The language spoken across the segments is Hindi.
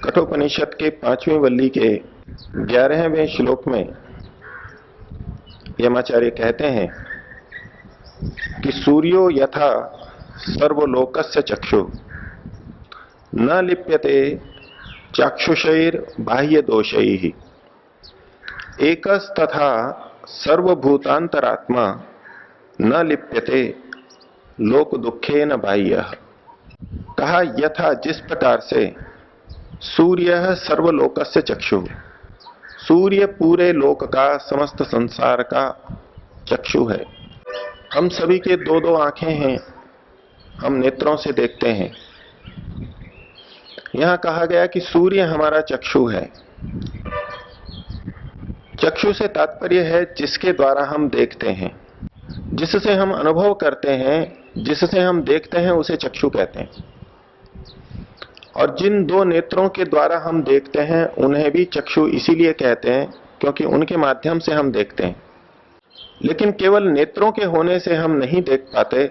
कठोपनिषद के 5वीं वल्ली के 11वें श्लोक में यमाचार्य कहते हैं कि सूर्यो यथा सर्वलोकस्य चक्षु न लिप्यते चाक्षुषैर बाह्य दोषैः एकस्तथा सर्वभूतांतरात्मा न लिप्यते लोक दुखेन बाह्यः। कहा यथा जिस प्रकार से सूर्य सर्वलोकस्य चक्षु, सूर्य पूरे लोक का समस्त संसार का चक्षु है। हम सभी के दो दो आंखें हैं, हम नेत्रों से देखते हैं। यहां कहा गया कि सूर्य हमारा चक्षु है। चक्षु से तात्पर्य है जिसके द्वारा हम देखते हैं, जिससे हम अनुभव करते हैं, जिससे हम देखते हैं, उसे चक्षु कहते हैं। और जिन दो नेत्रों के द्वारा हम देखते हैं उन्हें भी चक्षु इसीलिए कहते हैं क्योंकि उनके माध्यम से हम देखते हैं। लेकिन केवल नेत्रों के होने से हम नहीं देख पाते,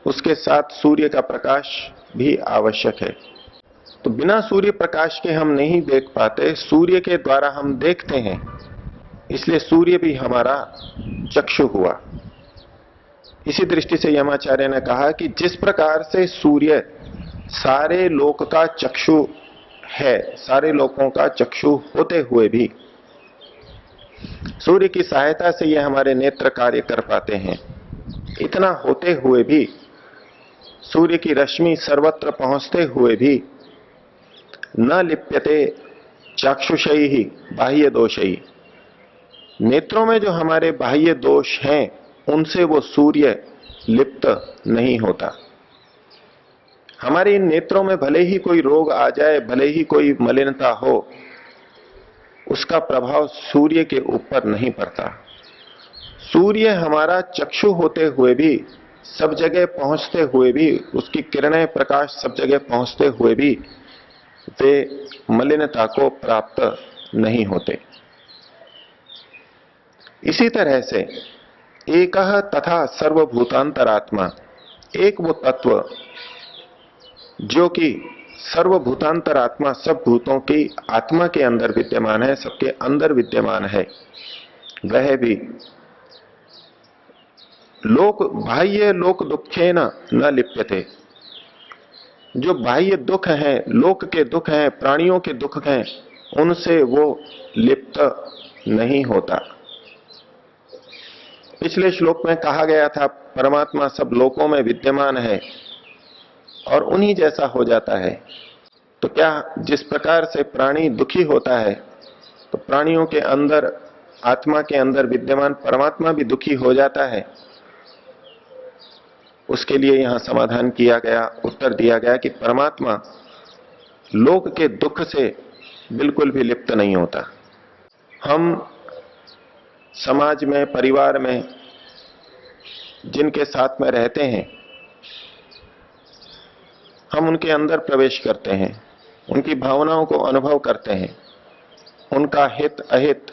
उसके साथ सूर्य का प्रकाश भी आवश्यक है। तो बिना सूर्य प्रकाश के हम नहीं देख पाते, सूर्य के द्वारा हम देखते हैं, इसलिए सूर्य भी हमारा चक्षु हुआ। इसी दृष्टि से यमाचार्य ने कहा कि जिस प्रकार से सूर्य सारे लोक का चक्षु है, सारे लोकों का चक्षु होते हुए भी सूर्य की सहायता से ये हमारे नेत्र कार्य कर पाते हैं, इतना होते हुए भी सूर्य की रश्मि सर्वत्र पहुंचते हुए भी न लिप्यते चाक्षुषैः बाह्य दोषैः, नेत्रों में जो हमारे बाह्य दोष हैं उनसे वो सूर्य लिप्त नहीं होता। हमारे इन नेत्रों में भले ही कोई रोग आ जाए, भले ही कोई मलिनता हो, उसका प्रभाव सूर्य के ऊपर नहीं पड़ता। सूर्य हमारा चक्षु होते हुए भी, सब जगह पहुंचते हुए भी, उसकी किरणें प्रकाश सब जगह पहुंचते हुए भी वे मलिनता को प्राप्त नहीं होते। इसी तरह से एकः तथा सर्वभूतांतरात्मा, एक वो तत्व जो कि सर्वभूतांतरात्मा, सब भूतों की आत्मा के अंदर विद्यमान है, सबके अंदर विद्यमान है, वह भी लोक बाह्य लोक दुखेन न लिप्यते, जो बाह्य दुख हैं, लोक के दुख हैं, प्राणियों के दुख हैं, उनसे वो लिप्त नहीं होता। पिछले श्लोक में कहा गया था परमात्मा सब लोकों में विद्यमान है और उन्हीं जैसा हो जाता है। तो क्या जिस प्रकार से प्राणी दुखी होता है तो प्राणियों के अंदर, आत्मा के अंदर विद्यमान परमात्मा भी दुखी हो जाता है? उसके लिए यहां समाधान किया गया, उत्तर दिया गया कि परमात्मा लोक के दुख से बिल्कुल भी लिप्त नहीं होता। हम समाज में, परिवार में जिनके साथ में रहते हैं, हम उनके अंदर प्रवेश करते हैं, उनकी भावनाओं को अनुभव करते हैं, उनका हित अहित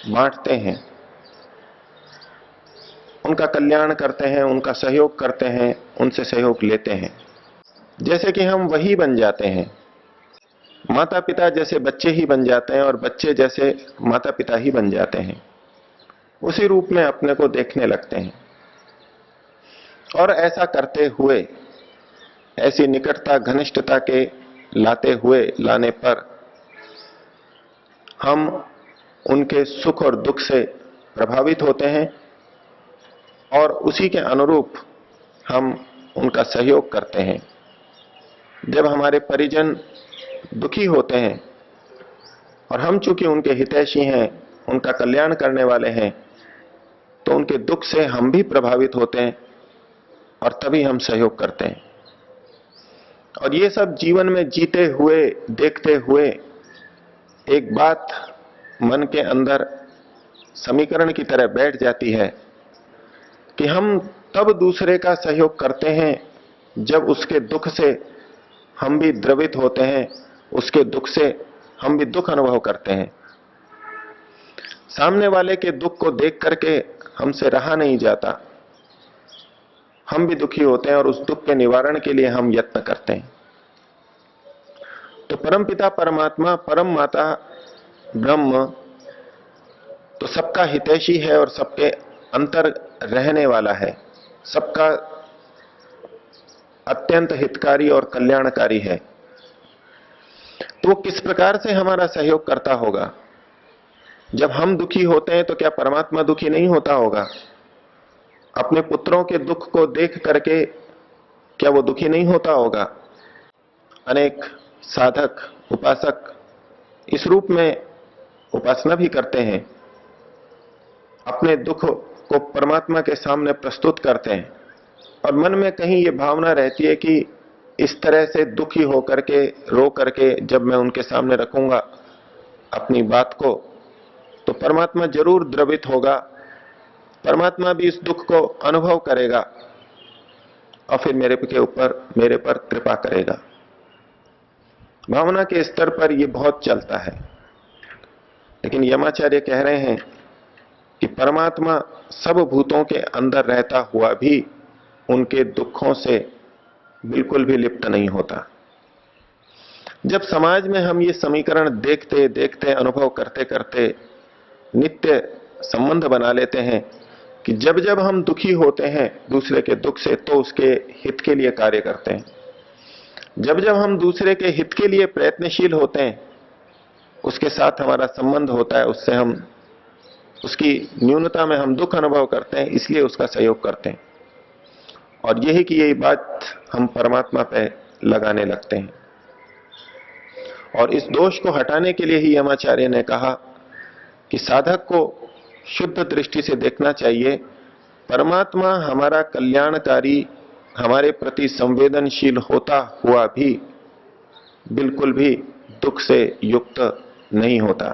बांटते हैं, उनका कल्याण करते हैं, उनका सहयोग करते हैं, उनसे सहयोग लेते हैं। जैसे कि हम वही बन जाते हैं, माता पिता जैसे बच्चे ही बन जाते हैं और बच्चे जैसे माता पिता ही बन जाते हैं, उसी रूप में अपने को देखने लगते हैं। और ऐसा करते हुए, ऐसी निकटता घनिष्ठता के लाने पर हम उनके सुख और दुख से प्रभावित होते हैं और उसी के अनुरूप हम उनका सहयोग करते हैं। जब हमारे परिजन दुखी होते हैं और हम चूंकि उनके हितैषी हैं, उनका कल्याण करने वाले हैं, तो उनके दुख से हम भी प्रभावित होते हैं और तभी हम सहयोग करते हैं। और ये सब जीवन में जीते हुए, देखते हुए एक बात मन के अंदर समीकरण की तरह बैठ जाती है कि हम तब दूसरे का सहयोग करते हैं जब उसके दुख से हम भी द्रवित होते हैं, उसके दुख से हम भी दुख अनुभव करते हैं। सामने वाले के दुख को देख करके हमसे रहा नहीं जाता, हम भी दुखी होते हैं और उस दुख के निवारण के लिए हम यत्न करते हैं। तो परमपिता परमात्मा, परम माता ब्रह्म तो सबका हितैषी है और सबके अंतर रहने वाला है, सबका अत्यंत हितकारी और कल्याणकारी है। तो वो किस प्रकार से हमारा सहयोग करता होगा? जब हम दुखी होते हैं तो क्या परमात्मा दुखी नहीं होता होगा? अपने पुत्रों के दुख को देख करके क्या वो दुखी नहीं होता होगा? अनेक साधक, उपासक इस रूप में उपासना भी करते हैं, अपने दुख को परमात्मा के सामने प्रस्तुत करते हैं और मन में कहीं ये भावना रहती है कि इस तरह से दुखी होकर के, रो करके जब मैं उनके सामने रखूंगा अपनी बात को, तो परमात्मा जरूर द्रवित होगा, परमात्मा भी इस दुख को अनुभव करेगा और फिर मेरे पर कृपा करेगा। भावना के स्तर पर यह बहुत चलता है। लेकिन यमाचार्य कह रहे हैं कि परमात्मा सब भूतों के अंदर रहता हुआ भी उनके दुखों से बिल्कुल भी लिप्त नहीं होता। जब समाज में हम ये समीकरण देखते देखते, अनुभव करते करते नित्य संबंध बना लेते हैं कि जब जब हम दुखी होते हैं दूसरे के दुख से तो उसके हित के लिए कार्य करते हैं, जब जब हम दूसरे के हित के लिए प्रयत्नशील होते हैं, उसके साथ हमारा संबंध होता है, उससे हम उसकी न्यूनता में हम दुख अनुभव करते हैं, इसलिए उसका सहयोग करते हैं और यही कि यही बात हम परमात्मा पे लगाने लगते हैं। और इस दोष को हटाने के लिए ही यमाचार्य ने कहा कि साधक को शुद्ध दृष्टि से देखना चाहिए, परमात्मा हमारा कल्याणकारी, हमारे प्रति संवेदनशील होता हुआ भी बिल्कुल भी दुख से युक्त नहीं होता।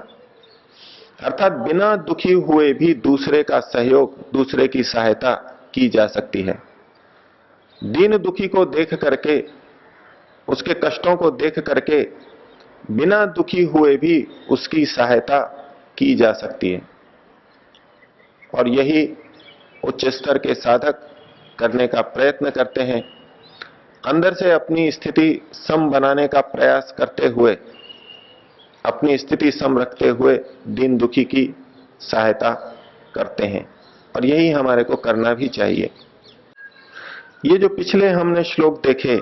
अर्थात बिना दुखी हुए भी दूसरे का सहयोग, दूसरे की सहायता की जा सकती है। दीन दुखी को देख करके, उसके कष्टों को देख करके बिना दुखी हुए भी उसकी सहायता की जा सकती है और यही उच्च स्तर के साधक करने का प्रयत्न करते हैं। अंदर से अपनी स्थिति सम बनाने का प्रयास करते हुए, अपनी स्थिति सम रखते हुए दीन दुखी की सहायता करते हैं और यही हमारे को करना भी चाहिए। ये जो पिछले हमने श्लोक देखे,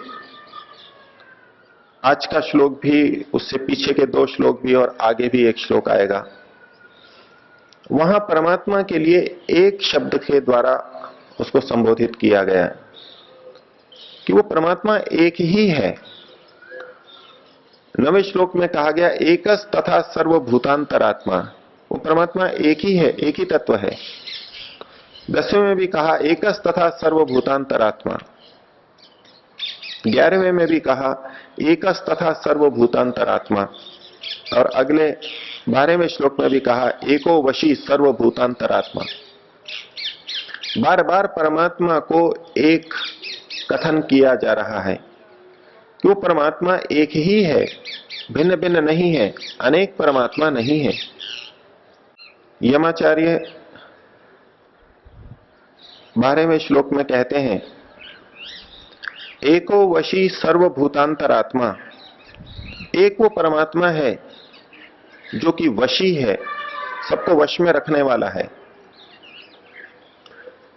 आज का श्लोक भी, उससे पीछे के 2 श्लोक भी और आगे भी एक श्लोक आएगा, वहां परमात्मा के लिए एक शब्द के द्वारा उसको संबोधित किया गया है कि वो परमात्मा एक ही है। 9वें श्लोक में कहा गया एकस तथा सर्वभूतांतरात्मा, वो परमात्मा एक ही है, एक ही तत्व है। 10वें में भी कहा एकस तथा सर्वभूतांतरात्मा। 11वें में भी कहा एकस तथा सर्वभूतांतरात्मा और अगले 12वें श्लोक में भी कहा एको वशी सर्वभूतांतरात्मा। बार बार परमात्मा को एक कथन किया जा रहा है कि वो परमात्मा एक ही है, भिन्न भिन्न नहीं है, अनेक परमात्मा नहीं है। यमाचार्य 12वें श्लोक में कहते हैं एको वशी सर्वभूतांतरात्मा, एक वो परमात्मा है जो कि वशी है, सबको वश में रखने वाला है,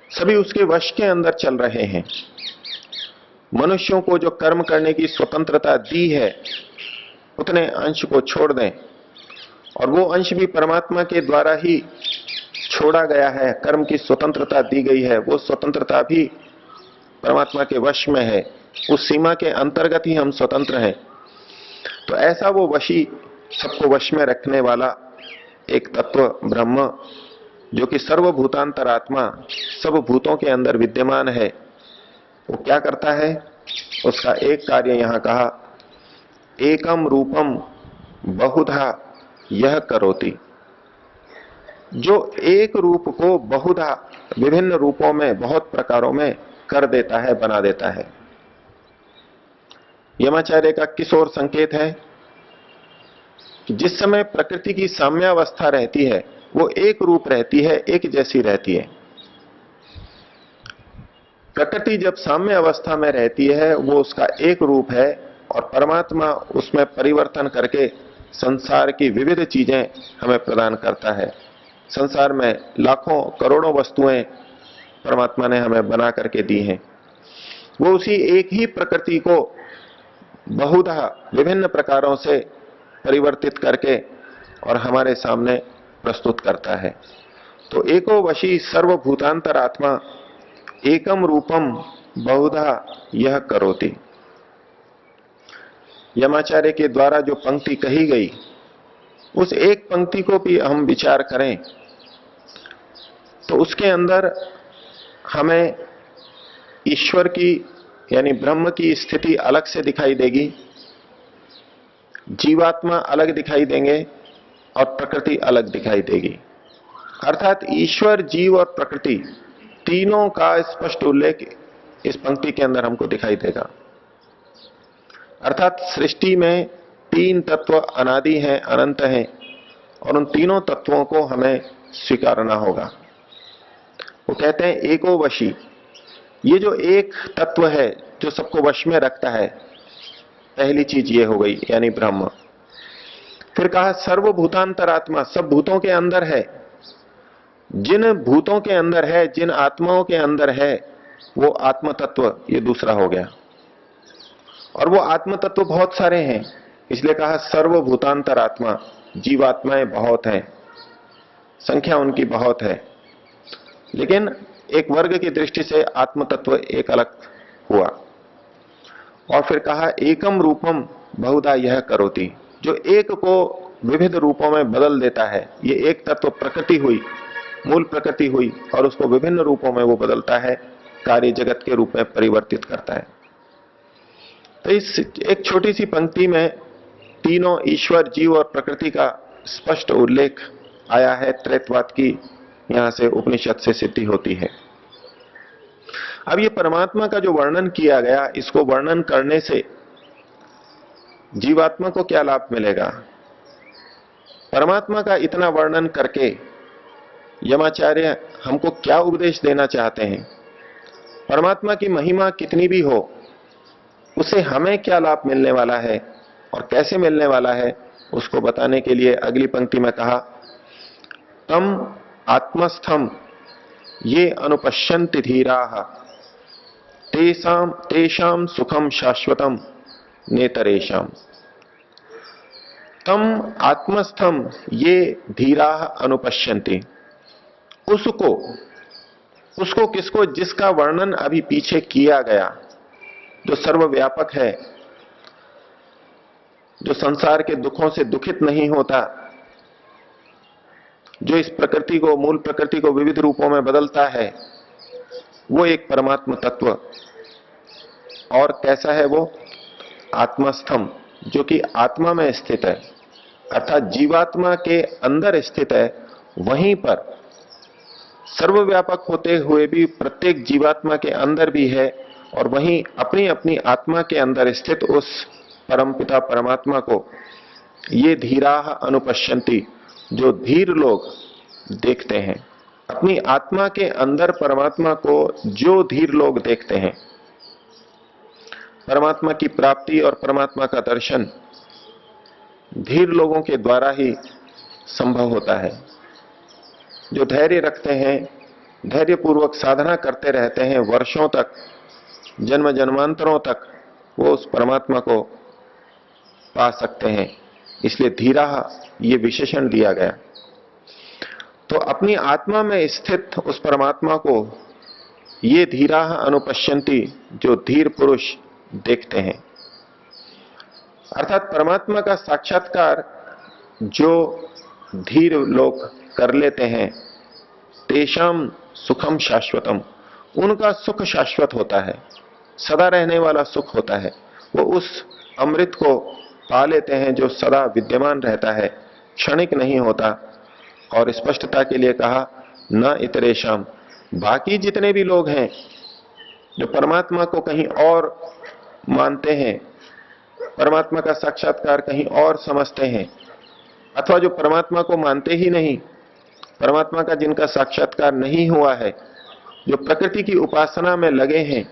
सभी उसके वश के अंदर चल रहे हैं। मनुष्यों को जो कर्म करने की स्वतंत्रता दी है, उतने अंश को छोड़ दें और वो अंश भी परमात्मा के द्वारा ही छोड़ा गया है, कर्म की स्वतंत्रता दी गई है, वो स्वतंत्रता भी परमात्मा के वश में है, उस सीमा के अंतर्गत ही हम स्वतंत्र हैं। तो ऐसा वो वशी, सबको वश में रखने वाला एक तत्व ब्रह्म जो कि सर्वभूतांतरात्मा, सब भूतों के अंदर विद्यमान है, वो क्या करता है? उसका एक कार्य यहां कहा एकम रूपम बहुधा यह करोति, जो एक रूप को बहुधा विभिन्न रूपों में, बहुत प्रकारों में कर देता है, बना देता है। यमाचार्य का किस ओर संकेत है? जिस समय प्रकृति की साम्यावस्था रहती है, वो एक रूप रहती है, एक जैसी रहती है। प्रकृति जब साम्य अवस्था में रहती है वो उसका एक रूप है, और परमात्मा उसमें परिवर्तन करके संसार की विविध चीजें हमें प्रदान करता है। संसार में लाखों करोड़ों वस्तुएं परमात्मा ने हमें बना करके दी हैं। वो उसी एक ही प्रकृति को बहुधा विभिन्न प्रकारों से परिवर्तित करके और हमारे सामने प्रस्तुत करता है। तो एको वशी सर्वभूतांतर आत्मा एकम रूपम बहुधा यह करोति। यमाचार्य के द्वारा जो पंक्ति कही गई, उस एक पंक्ति को भी हम विचार करें तो उसके अंदर हमें ईश्वर की यानी ब्रह्म की स्थिति अलग से दिखाई देगी, जीवात्मा अलग दिखाई देंगे और प्रकृति अलग दिखाई देगी। अर्थात ईश्वर, जीव और प्रकृति तीनों का स्पष्ट उल्लेख इस पंक्ति के अंदर हमको दिखाई देगा। अर्थात सृष्टि में तीन तत्व अनादि हैं, अनंत हैं, और उन तीनों तत्वों को हमें स्वीकारना होगा। वो कहते हैं एको वशी, ये जो एक तत्व है जो सबको वश में रखता है, पहली चीज ये हो गई यानी ब्रह्म। फिर कहा सर्वभूतांतरात्मा, सब भूतों के अंदर है। जिन भूतों के अंदर है, जिन आत्माओं के अंदर है, वो आत्म तत्व, ये दूसरा हो गया। और वो आत्म तत्व बहुत सारे हैं, इसलिए कहा सर्वभूतांतरात्मा। जीवात्माएं बहुत हैं, संख्या उनकी बहुत है, लेकिन एक वर्ग की दृष्टि से आत्म तत्व एक अलग हुआ। और फिर कहा एकम रूपम बहुधा यह करोति, जो एक को विविध रूपों में बदल देता है। ये एक तत्व प्रकृति हुई, मूल प्रकृति हुई, और उसको विभिन्न रूपों में वो बदलता है, कार्य जगत के रूप में परिवर्तित करता है। तो इस एक छोटी सी पंक्ति में तीनों ईश्वर, जीव और प्रकृति का स्पष्ट उल्लेख आया है। त्रैतवाद की यहां से उपनिषद से सिद्धि होती है। अब ये परमात्मा का जो वर्णन किया गया, इसको वर्णन करने से जीवात्मा को क्या लाभ मिलेगा? परमात्मा का इतना वर्णन करके यमाचार्य हमको क्या उपदेश देना चाहते हैं? परमात्मा की महिमा कितनी भी हो, उसे हमें क्या लाभ मिलने वाला है और कैसे मिलने वाला है, उसको बताने के लिए अगली पंक्ति में कहा तम आत्मस्थम ये अनुपश्यन्ति धीराः तेषाम सुखम शाश्वतम नेतरेषाम। तम आत्मस्थम ये धीराः अनुपश्यन्ति, उसको किसको? जिसका वर्णन अभी पीछे किया गया, जो सर्वव्यापक है, जो संसार के दुखों से दुखित नहीं होता, जो इस प्रकृति को, मूल प्रकृति को विविध रूपों में बदलता है, वो एक परमात्मा तत्व। और कैसा है वो? आत्मस्थम, जो कि आत्मा में स्थित है, अर्थात जीवात्मा के अंदर स्थित है। वहीं पर सर्वव्यापक होते हुए भी प्रत्येक जीवात्मा के अंदर भी है, और वहीं अपनी अपनी आत्मा के अंदर स्थित उस परमपिता परमात्मा को ये धीराः अनुपश्यन्ति, जो धीर लोग देखते हैं। अपनी आत्मा के अंदर परमात्मा को जो धीर लोग देखते हैं, परमात्मा की प्राप्ति और परमात्मा का दर्शन धीर लोगों के द्वारा ही संभव होता है। जो धैर्य रखते हैं, धैर्य पूर्वक साधना करते रहते हैं वर्षों तक, जन्म जन्मांतरों तक, वो उस परमात्मा को पा सकते हैं। इसलिए धीरा ये विशेषण दिया गया। तो अपनी आत्मा में स्थित उस परमात्मा को ये धीरा अनुपश्यन्ति, जो धीर पुरुष देखते हैं। अर्थात परमात्मा का साक्षात्कार जो धीर लोग कर लेते हैं, तेषाम सुखम शाश्वतम, उनका सुख शाश्वत होता है, सदा रहने वाला सुख होता है। वो उस अमृत को पा लेते हैं जो सदा विद्यमान रहता है, क्षणिक नहीं होता। और स्पष्टता के लिए कहा न इतरेशम, बाकी जितने भी लोग हैं जो परमात्मा को कहीं और मानते हैं, परमात्मा का साक्षात्कार कहीं और समझते हैं, अथवा जो परमात्मा को मानते ही नहीं, परमात्मा का जिनका साक्षात्कार नहीं हुआ है, जो प्रकृति की उपासना में लगे हैं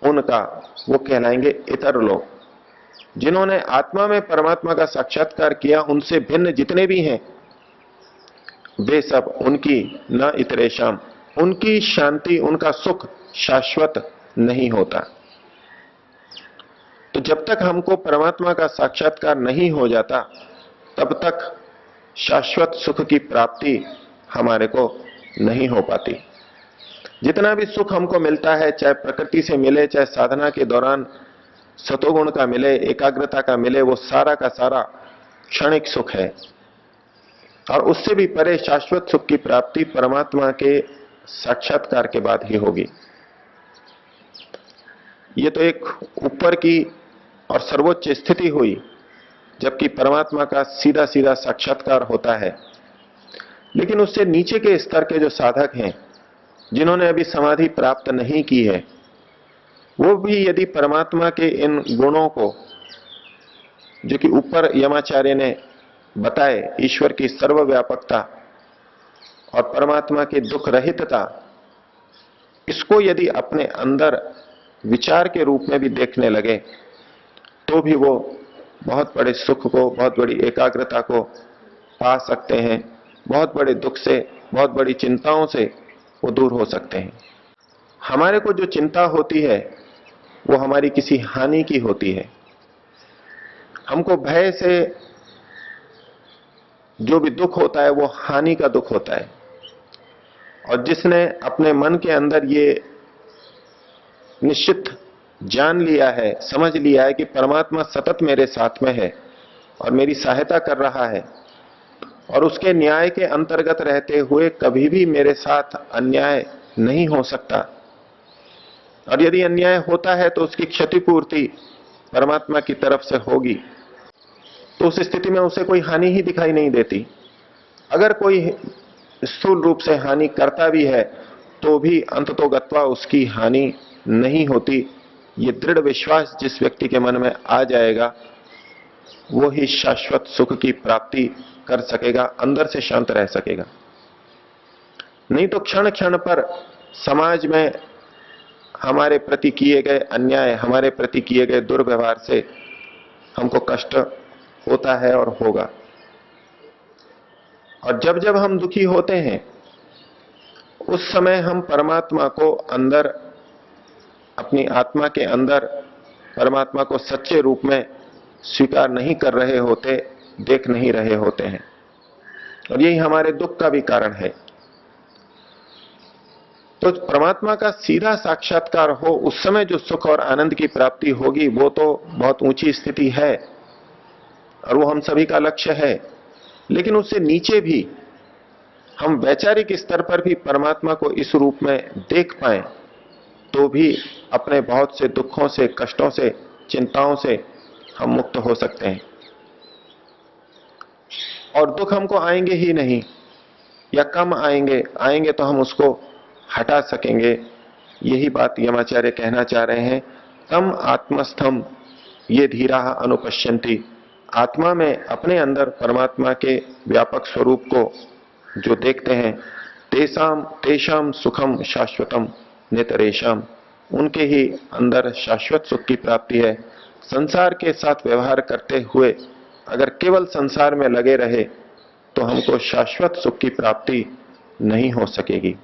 उनका वो कहलाएंगे इतर लोग। जिन्होंने आत्मा में परमात्मा का साक्षात्कार किया, उनसे भिन्न जितने भी हैं वे सब उनकी न इतरेशम, उनकी शांति, उनका सुख शाश्वत नहीं होता। तो जब तक हमको परमात्मा का साक्षात्कार नहीं हो जाता तब तक शाश्वत सुख की प्राप्ति हमारे को नहीं हो पाती। जितना भी सुख हमको मिलता है, चाहे प्रकृति से मिले, चाहे साधना के दौरान सतोगुण का मिले, एकाग्रता का मिले, वो सारा का सारा क्षणिक सुख है। और उससे भी परे शाश्वत सुख की प्राप्ति परमात्मा के साक्षात्कार के बाद ही होगी। ये तो एक ऊपर की और सर्वोच्च स्थिति हुई, जबकि परमात्मा का सीधा सीधा साक्षात्कार होता है। लेकिन उससे नीचे के स्तर के जो साधक हैं, जिन्होंने अभी समाधि प्राप्त नहीं की है, वो भी यदि परमात्मा के इन गुणों को, जो कि ऊपर यमाचार्य ने बताए, ईश्वर की सर्वव्यापकता और परमात्मा की दुख रहितता, इसको यदि अपने अंदर विचार के रूप में भी देखने लगे तो भी वो बहुत बड़े सुख को, बहुत बड़ी एकाग्रता को पा सकते हैं। बहुत बड़े दुख से, बहुत बड़ी चिंताओं से वो दूर हो सकते हैं। हमारे को जो चिंता होती है वो हमारी किसी हानि की होती है। हमको भय से जो भी दुख होता है वो हानि का दुख होता है। और जिसने अपने मन के अंदर ये निश्चित जान लिया है, समझ लिया है कि परमात्मा सतत मेरे साथ में है और मेरी सहायता कर रहा है, और उसके न्याय के अंतर्गत रहते हुए कभी भी मेरे साथ अन्याय नहीं हो सकता, और यदि अन्याय होता है तो उसकी क्षतिपूर्ति परमात्मा की तरफ से होगी, तो उस स्थिति में उसे कोई हानि ही दिखाई नहीं देती। अगर कोई स्थूल रूप से हानि करता भी है तो भी अंततोगत्वा उसकी हानि नहीं होती। ये दृढ़ विश्वास जिस व्यक्ति के मन में आ जाएगा वो ही शाश्वत सुख की प्राप्ति कर सकेगा, अंदर से शांत रह सकेगा। नहीं तो क्षण क्षण पर समाज में हमारे प्रति किए गए अन्याय, हमारे प्रति किए गए दुर्व्यवहार से हमको कष्ट होता है और होगा। और जब जब हम दुखी होते हैं उस समय हम परमात्मा को अंदर, अपनी आत्मा के अंदर परमात्मा को सच्चे रूप में स्वीकार नहीं कर रहे होते, देख नहीं रहे होते हैं, और यही हमारे दुख का भी कारण है। तो परमात्मा का सीधा साक्षात्कार हो, उस समय जो सुख और आनंद की प्राप्ति होगी वो तो बहुत ऊंची स्थिति है और वो हम सभी का लक्ष्य है। लेकिन उससे नीचे भी हम वैचारिक स्तर पर भी परमात्मा को इस रूप में देख पाएं तो भी अपने बहुत से दुखों से, कष्टों से, चिंताओं से हम मुक्त हो सकते हैं। और दुख हमको आएंगे ही नहीं, या कम आएंगे, आएंगे तो हम उसको हटा सकेंगे। यही बात यमाचार्य कहना चाह रहे हैं। तम आत्मस्थम ये धीरा अनुपश्यन्ति, आत्मा में अपने अंदर परमात्मा के व्यापक स्वरूप को जो देखते हैं, तेषाम तेषाम सुखम शाश्वतम नितरेशम, उनके ही अंदर शाश्वत सुख की प्राप्ति है। संसार के साथ व्यवहार करते हुए अगर केवल संसार में लगे रहे तो हमको शाश्वत सुख की प्राप्ति नहीं हो सकेगी।